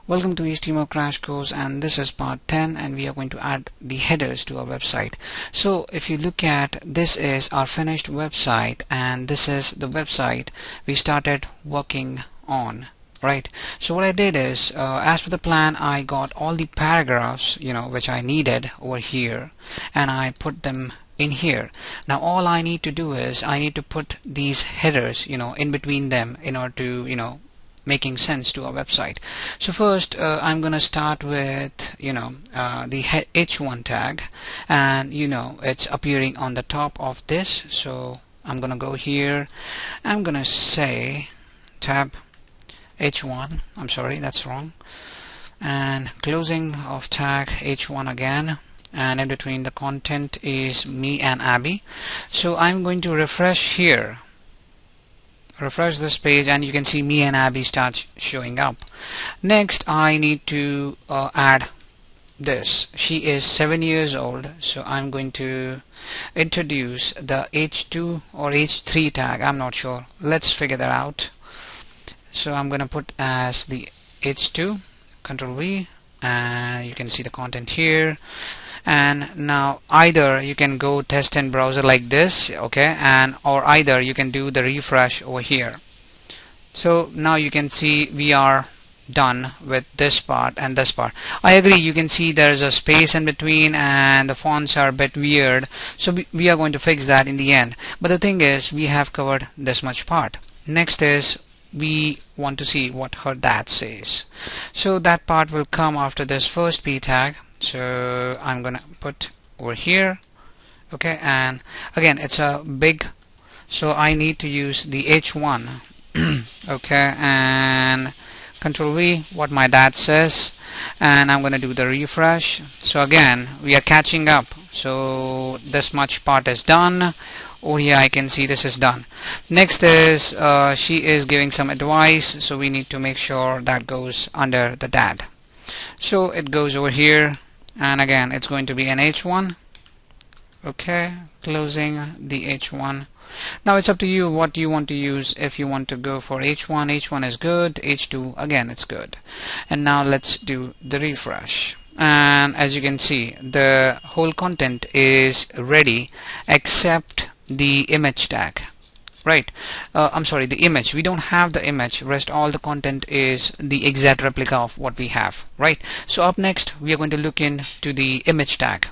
Welcome to HTML Crash Course, and this is part 10, and we are going to add the headers to our website. So if you look at, this is our finished website, and this is the website we started working on. Right. So what I did is, as per the plan, I got all the paragraphs, which I needed over here, and I put them in here. Now all I need to do is I need to put these headers, in between them in order to, making sense to our website. So first, I'm gonna start with the h1 tag, and it's appearing on the top of this. So I'm gonna go here. I'm gonna say tab h1. I'm sorry, that's wrong. And closing of tag h1 again, and in between the content is me and Abby. So I'm going to refresh here. Refresh this page, and you can see me and Abby start showing up. Next, I need to add this. She is 7 years old, so I'm going to introduce the h2 or h3 tag. I'm not sure. Let's figure that out. So I'm going to put as the h2, Control V, and you can see the content here. And now either you can go test in browser like this, okay, or either you can do the refresh over here. So now you can see we are done with this part and this part. I agree, you can see there's a space in between and the fonts are a bit weird, so we are going to fix that in the end. But the thing is, we have covered this much part. Next is, we want to see what her dad says. So that part will come after this first p tag. So I'm gonna put over here, okay, and again it's a big, so I need to use the h1 okay, and Control V, what my dad says, and I'm gonna do the refresh. So again we are catching up, so this much part is done. Over here I can see this is done. Next is she is giving some advice, so we need to make sure that goes under the dad. So it goes over here, and again it's going to be an h1, okay, closing the h1. Now it's up to you what you want to use. If you want to go for h1 is good, h2 again it's good. And now let's do the refresh, and as you can see the whole content is ready except the image tag. Right, I'm sorry, the image. We don't have the image. Rest all the content is the exact replica of what we have. Right. So up next we are going to look into the image tag.